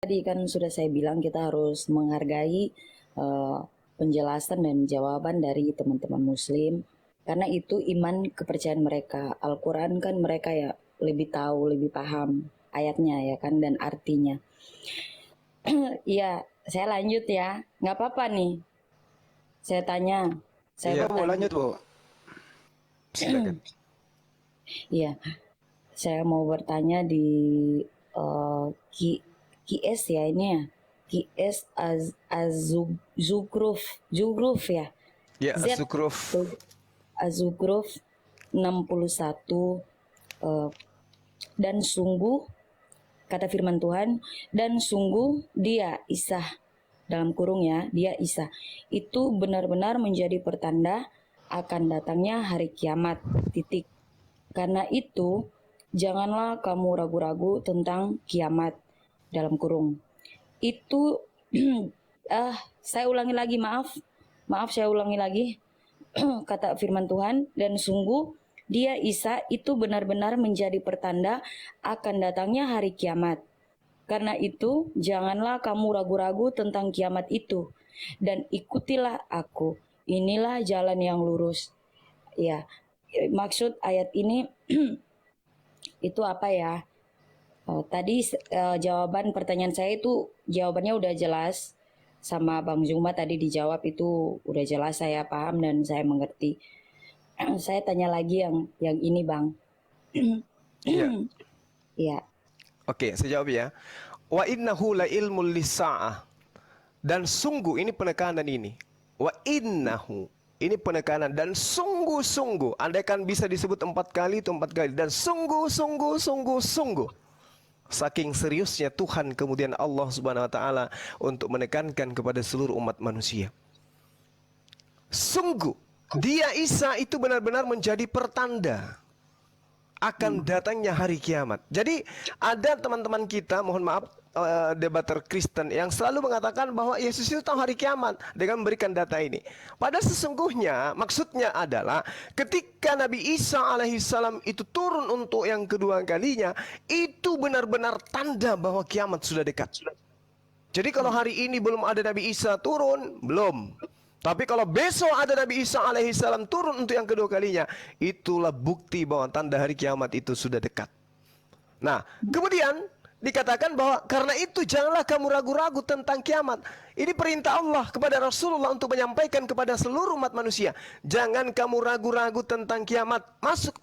Tadi kan sudah saya bilang kita harus menghargai penjelasan dan jawaban dari teman-teman Muslim, karena itu iman kepercayaan mereka. Al-Quran kan mereka ya lebih tahu, lebih paham ayatnya ya kan dan artinya. Iya, saya lanjut ya. Nggak apa-apa nih. Saya tanya, saya Iya, mau bertanya. lanjut, Bu. Silakan. Iya, saya mau bertanya di eh, Ki- QS ya ini ya. QS Zugruf, Zugruf ya. Ya, Z Zukruf. Azugruf 61 eh, dan sungguh kata firman Tuhan dan sungguh dia Isa dalam kurung ya dia Isa itu benar-benar menjadi pertanda akan datangnya hari kiamat titik. Karena itu janganlah kamu ragu-ragu tentang kiamat dalam kurung itu. Saya ulangi lagi, maaf saya ulangi lagi. Kata firman Tuhan, dan sungguh dia Isa itu benar-benar menjadi pertanda akan datangnya hari kiamat. Karena itu janganlah kamu ragu-ragu tentang kiamat itu, dan ikutilah aku. Inilah jalan yang lurus. Ya, maksud ayat ini itu apa ya? Tadi jawaban pertanyaan saya itu jawabannya udah jelas sama Bang Zuma tadi dijawab itu udah jelas saya paham dan saya mengerti. Saya tanya lagi yang ini Bang. Iya. Ya, Oke, saya jawab ya. Wa innahu la ilmul lisa'ah. Dan sungguh, ini penekanan ini. Wa innahu. Ini penekanan. Dan sungguh-sungguh. Andaikan bisa disebut 4 kali, itu 4 kali. Dan sungguh. Saking seriusnya Tuhan kemudian Allah Subhanahu wa taala untuk menekankan kepada seluruh umat manusia. Sungguh, dia Isa itu benar-benar menjadi pertanda akan datangnya hari kiamat. Jadi ada teman-teman kita, mohon maaf, debater Kristen yang selalu mengatakan bahwa Yesus itu tahu hari kiamat dengan memberikan data ini. Pada sesungguhnya maksudnya adalah ketika Nabi Isa alaihissalam itu turun untuk yang kedua kalinya, itu benar-benar tanda bahwa kiamat sudah dekat. Jadi kalau hari ini belum ada Nabi Isa turun, belum. Tapi kalau besok ada Nabi Isa alaihissalam turun untuk yang kedua kalinya, itulah bukti bahwa tanda hari kiamat itu sudah dekat. Nah, kemudian dikatakan bahwa karena itu janganlah kamu ragu-ragu tentang kiamat. Ini perintah Allah kepada Rasulullah untuk menyampaikan kepada seluruh umat manusia. Jangan kamu ragu-ragu tentang kiamat.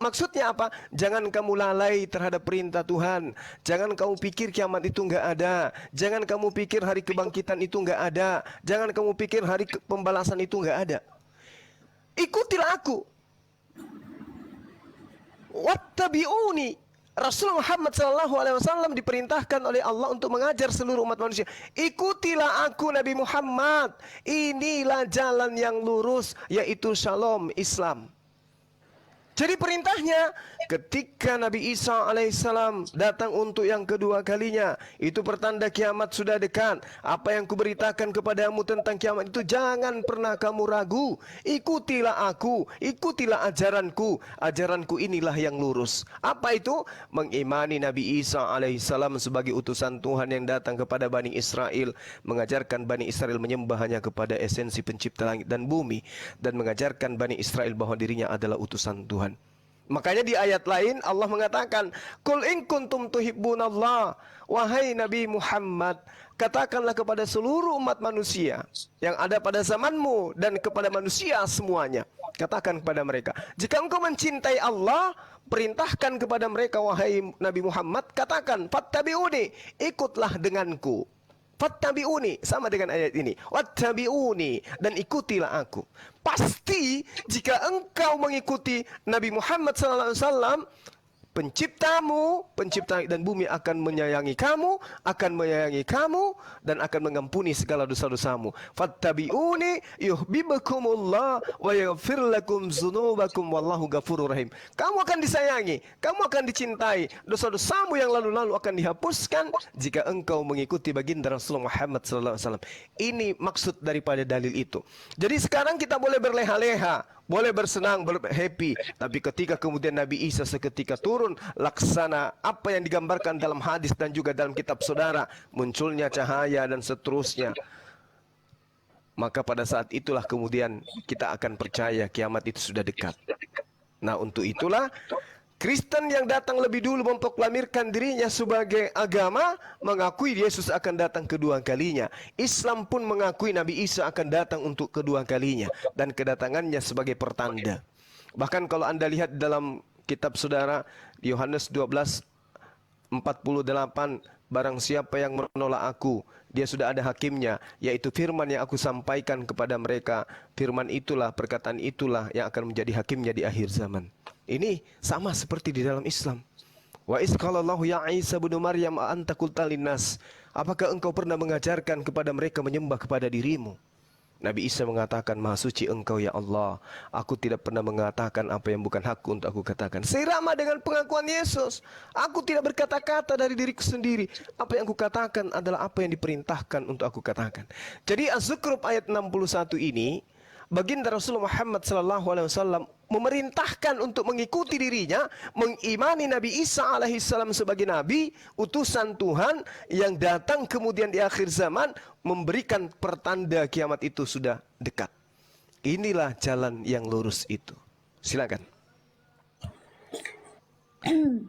Maksudnya apa? Jangan kamu lalai terhadap perintah Tuhan. Jangan kamu pikir kiamat itu enggak ada. Jangan kamu pikir hari kebangkitan itu enggak ada. Jangan kamu pikir hari pembalasan itu enggak ada. Ikutilah aku. Wattabi'uni. Rasulullah Muhammad SAW diperintahkan oleh Allah untuk mengajar seluruh umat manusia. Ikutilah aku Nabi Muhammad. Inilah jalan yang lurus, yaitu Shalom Islam. Jadi perintahnya ketika Nabi Isa alaihissalam datang untuk yang kedua kalinya, itu pertanda kiamat sudah dekat. Apa yang kuberitakan kepadamu tentang kiamat itu jangan pernah kamu ragu. Ikutilah aku, ikutilah ajaranku. Ajaranku inilah yang lurus. Apa itu? Mengimani Nabi Isa alaihissalam sebagai utusan Tuhan yang datang kepada Bani Israel, mengajarkan Bani Israel menyembah hanya kepada esensi pencipta langit dan bumi, dan mengajarkan Bani Israel bahwa dirinya adalah utusan Tuhan. Makanya di ayat lain Allah mengatakan, "Qul in kuntum tuhibbunallah." Wahai Nabi Muhammad, katakanlah kepada seluruh umat manusia yang ada pada zamanmu dan kepada manusia semuanya. Katakan kepada mereka, jika engkau mencintai Allah, perintahkan kepada mereka, wahai Nabi Muhammad, katakan, "Fattabi'uni," ikutlah denganku. Fattabi'uni, sama dengan ayat ini. Wattabi'uni, dan ikutilah aku. Pasti jika engkau mengikuti Nabi Muhammad SAW, penciptamu, pencipta dan bumi akan menyayangi kamu, dan akan mengampuni segala dosa-dosamu. Fattabi'uni yuhibbukumullah wa yaghfir lakum dzunubakum wallahu ghafurur rahim. Kamu akan disayangi, kamu akan dicintai, dosa-dosamu yang lalu-lalu akan dihapuskan jika engkau mengikuti baginda Rasulullah Muhammad sallallahu alaihi wasallam. Ini maksud daripada dalil itu. Jadi sekarang kita boleh berleha-leha. boleh bersenang, happy. Tapi ketika kemudian Nabi Isa seketika turun, laksana apa yang digambarkan dalam hadis dan juga dalam kitab saudara, munculnya cahaya dan seterusnya. Maka pada saat itulah kemudian kita akan percaya kiamat itu sudah dekat. Nah, untuk itulah Kristen yang datang lebih dulu memproklamirkan dirinya sebagai agama, mengakui Yesus akan datang kedua kalinya. Islam pun mengakui Nabi Isa akan datang untuk kedua kalinya, dan kedatangannya sebagai pertanda. Bahkan kalau Anda lihat dalam kitab saudara di Yohanes 12:48, barang siapa yang menolak aku, dia sudah ada hakimnya, yaitu firman yang aku sampaikan kepada mereka. Firman itulah, perkataan itulah yang akan menjadi hakimnya di akhir zaman. Ini sama seperti di dalam Islam. Wa iz qalallahu ya Isa bin Maryam a anta qulta linnas, apakah engkau pernah mengajarkan kepada mereka menyembah kepada dirimu? Nabi Isa mengatakan, Maha suci engkau ya Allah, aku tidak pernah mengatakan apa yang bukan hakku untuk aku katakan. Serama dengan pengakuan Yesus, aku tidak berkata-kata dari diriku sendiri. Apa yang aku katakan adalah apa yang diperintahkan untuk aku katakan. Jadi Az-Zukhruf ayat 61 ini, baginda Rasulullah Muhammad SAW memerintahkan untuk mengikuti dirinya, mengimani Nabi Isa alaihissalam sebagai Nabi, utusan Tuhan yang datang kemudian di akhir zaman, memberikan pertanda kiamat itu sudah dekat. Inilah jalan yang lurus itu. Silakan.